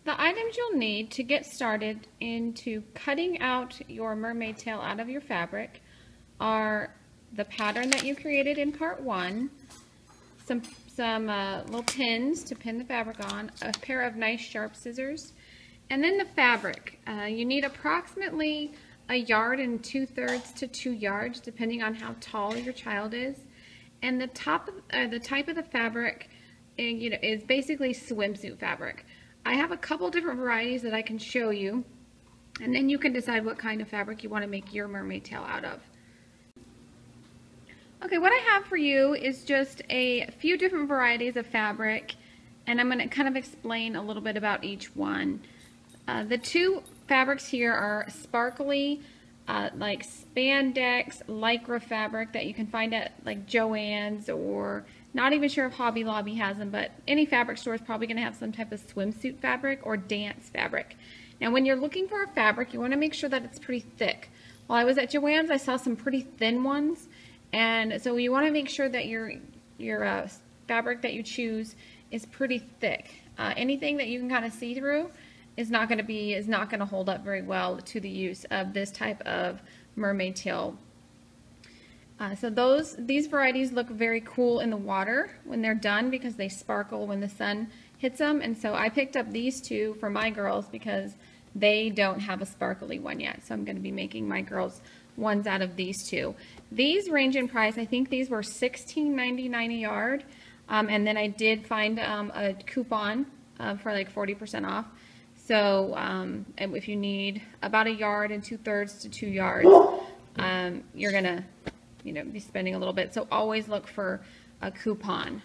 The items you'll need to get started into cutting out your mermaid tail out of your fabric are the pattern that you created in part 1, some little pins to pin the fabric on, a pair of nice sharp scissors, and then the fabric. You need approximately 1 2/3 to 2 yards, depending on how tall your child is. And the type of the fabric, is basically swimsuit fabric. I have a couple different varieties that I can show you, and then you can decide what kind of fabric you want to make your mermaid tail out of. Okay, what I have for you is just a few different varieties of fabric, and I'm going to kind of explain a little bit about each one. The two fabrics here are sparkly, like spandex, lycra fabric that you can find at like Joann's, or not even sure if Hobby Lobby has them, but any fabric store is probably going to have some type of swimsuit fabric or dance fabric. Now when you're looking for a fabric, you want to make sure that it's pretty thick. While I was at Joann's, I saw some pretty thin ones, and so you want to make sure that your fabric that you choose is pretty thick. Anything that you can kind of see through is not going to hold up very well to the use of this type of mermaid tail. So these varieties look very cool in the water when they're done because they sparkle when the sun hits them. And so I picked up these two for my girls because they don't have a sparkly one yet. So I'm going to be making my girls ones out of these two. These range in price. I think these were $16.99 a yard. And then I did find a coupon for like 40% off. So if you need about 1 2/3 to 2 yards, you're gonna be spending a little bit. So always look for a coupon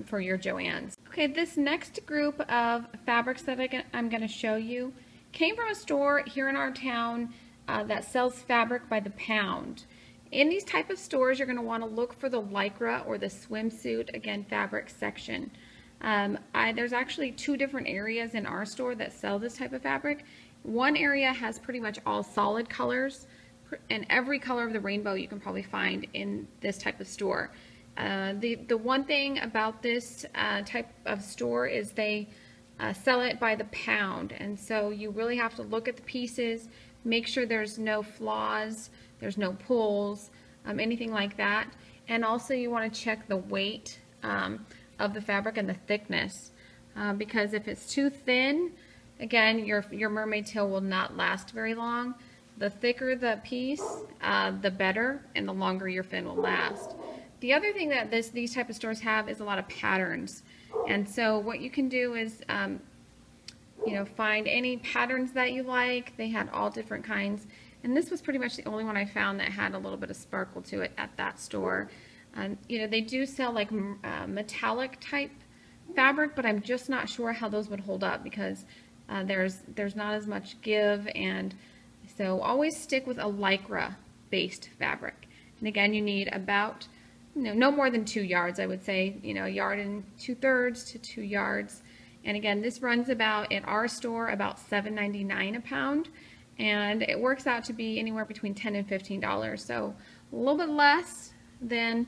for your Joann's. Okay, this next group of fabrics that I'm gonna show you came from a store here in our town that sells fabric by the pound. In these type of stores, you're gonna wanna look for the lycra or the swimsuit, again, fabric section. There's actually 2 different areas in our store that sell this type of fabric. One area has pretty much all solid colors, and every color of the rainbow you can probably find in this type of store. The one thing about this type of store is they sell it by the pound, and so you really have to look at the pieces, make sure there's no flaws, there's no pulls, anything like that. And also you want to check the weight of the fabric and the thickness, because if it's too thin, again, your mermaid tail will not last very long. The thicker the piece, the better, and the longer your fin will last. The other thing that these type of stores have is a lot of patterns, and so what you can do is find any patterns that you like. They had all different kinds, and this was pretty much the only one I found that had a little bit of sparkle to it at that store. They do sell like metallic type fabric, but I'm just not sure how those would hold up because there's not as much give, and so always stick with a lycra based fabric. And again, you need about no more than 2 yards, I would say, 1 2/3 to 2 yards. And again, this runs about at our store about $7.99 a pound, and it works out to be anywhere between $10 and $15, so a little bit less than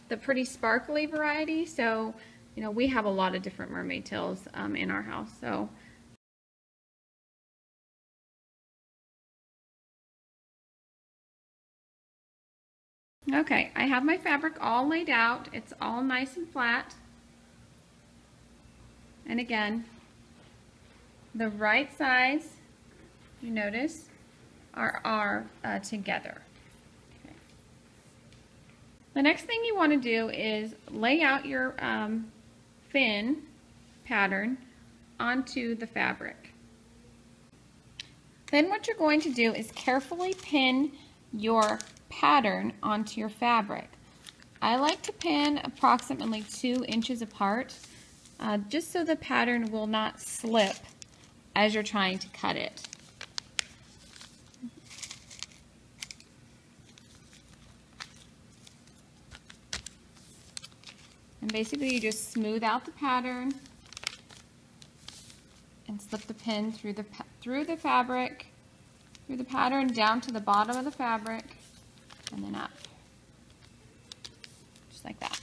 the pretty sparkly variety. So we have a lot of different mermaid tails in our house. So okay, I have my fabric all laid out. It's all nice and flat. And again, the right sides, you notice, are together. Okay. The next thing you want to do is lay out your fin pattern onto the fabric. Then what you're going to do is carefully pin your pattern onto your fabric. I like to pin approximately 2 inches apart, just so the pattern will not slip as you're trying to cut it. And basically you just smooth out the pattern and slip the pin through the fabric, through the pattern down to the bottom of the fabric, and then up, just like that.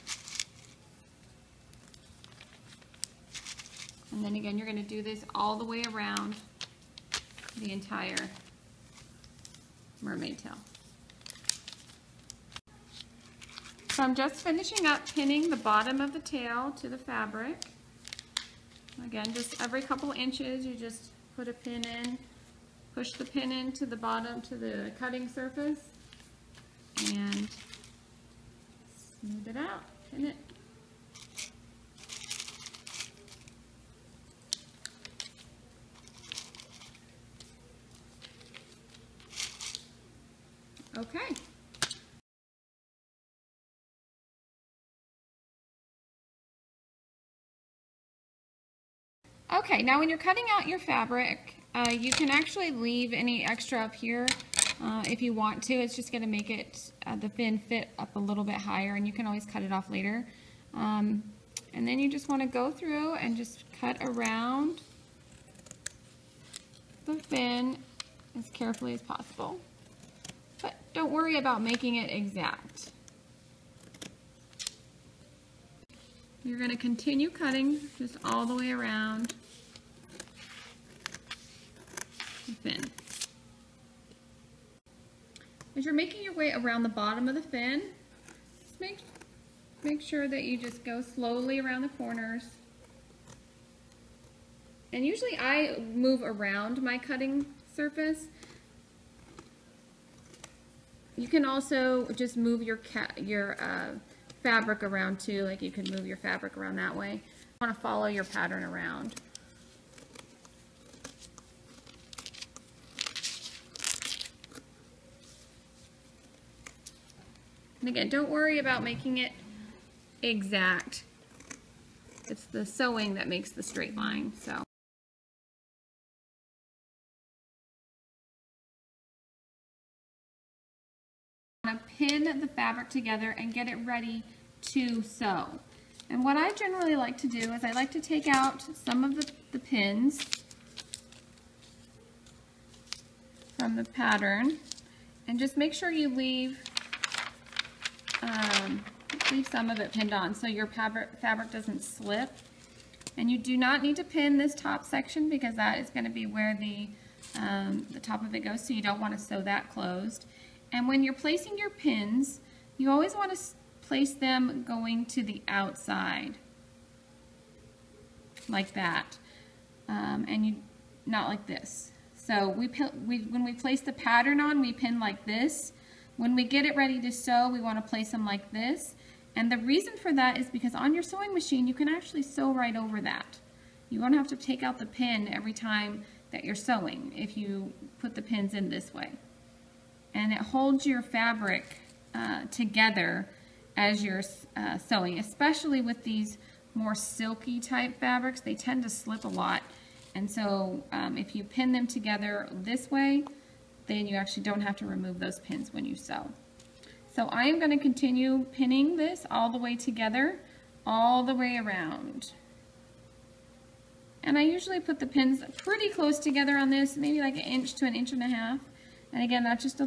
And then again, you're going to do this all the way around the entire mermaid tail. So I'm just finishing up pinning the bottom of the tail to the fabric. Again, just every couple inches, you just put a pin in, push the pin into the bottom to the cutting surface, and smooth it out, pin it. Okay. Okay, now when you're cutting out your fabric, you can actually leave any extra up here if you want to. It's just going to make it the fin fit up a little bit higher, and you can always cut it off later. And then you just want to go through and just cut around the fin as carefully as possible. But don't worry about making it exact. You're going to continue cutting just all the way around the fin. As you're making your way around the bottom of the fin, just make sure that you just go slowly around the corners. And usually I move around my cutting surface. You can also just move your fabric around too, like you can move your fabric around that way. You want to follow your pattern around. And again, don't worry about making it exact. It's the sewing that makes the straight line. So. Pin the fabric together and get it ready to sew. And what I generally like to do is I like to take out some of the pins from the pattern and just make sure you leave some of it pinned on so your fabric doesn't slip. And you do not need to pin this top section because that is going to be where the top of it goes, so you don't want to sew that closed. And when you're placing your pins, you always want to place them going to the outside, like that, and you not like this. So when we place the pattern on, we pin like this. When we get it ready to sew, we want to place them like this. And the reason for that is because on your sewing machine, you can actually sew right over that. You won't have to take out the pin every time that you're sewing if you put the pins in this way. And it holds your fabric together as you're sewing, especially with these more silky type fabrics. They tend to slip a lot, and so if you pin them together this way, then you actually don't have to remove those pins when you sew. So I am going to continue pinning this all the way together, all the way around. And I usually put the pins pretty close together on this, maybe like 1 inch to 1.5 inches. And again, that just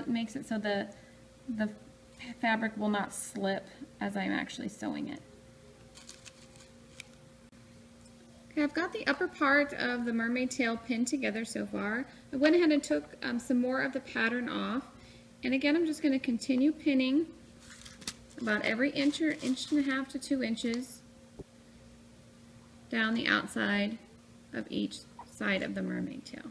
makes it so the fabric will not slip as I'm actually sewing it. Okay, I've got the upper part of the mermaid tail pinned together so far. I went ahead and took some more of the pattern off. And again, I'm just going to continue pinning about every 1 inch or 1.5 inches to 2 inches down the outside of each side of the mermaid tail.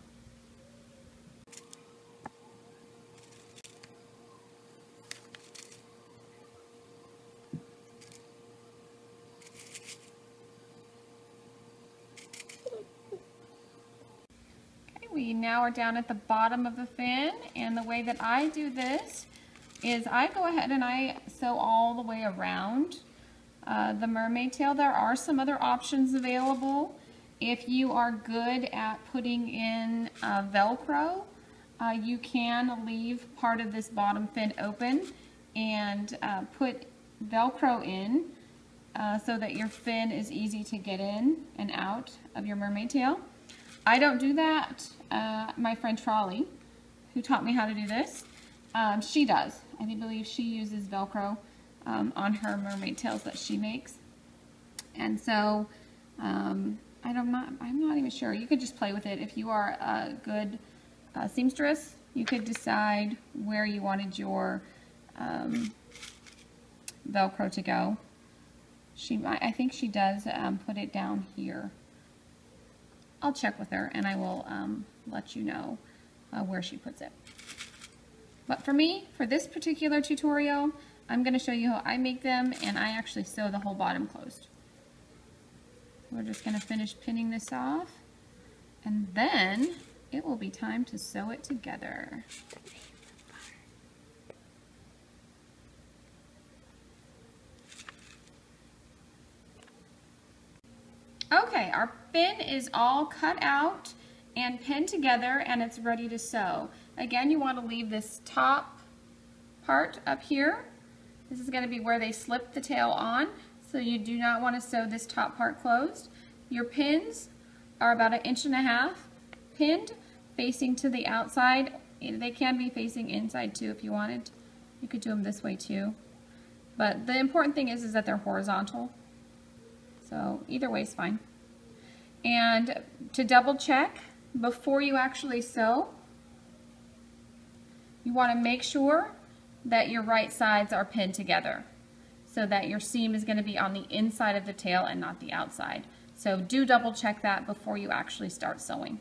We now are down at the bottom of the fin, and the way that I do this is I go ahead and I sew all the way around the mermaid tail. There are some other options available. If you are good at putting in Velcro, you can leave part of this bottom fin open and put Velcro in so that your fin is easy to get in and out of your mermaid tail. I don't do that. My friend Trolley, who taught me how to do this, she does. I believe she uses Velcro on her mermaid tails that she makes. And so I'm not even sure. You could just play with it. If you are a good seamstress, you could decide where you wanted your Velcro to go. I think she does put it down here. I'll check with her and I will let you know where she puts it. But for me, for this particular tutorial, I'm going to show you how I make them, and I actually sew the whole bottom closed. We're just going to finish pinning this off, and then it will be time to sew it together. Okay, our fin is all cut out and pinned together, and it's ready to sew. Again, you want to leave this top part up here. This is going to be where they slip the tail on, so you do not want to sew this top part closed. Your pins are about 1.5 inches pinned, facing to the outside. They can be facing inside too if you wanted. You could do them this way too. But the important thing is that they're horizontal. So either way is fine. And to double check before you actually sew, you want to make sure that your right sides are pinned together so that your seam is going to be on the inside of the tail and not the outside. So do double check that before you actually start sewing.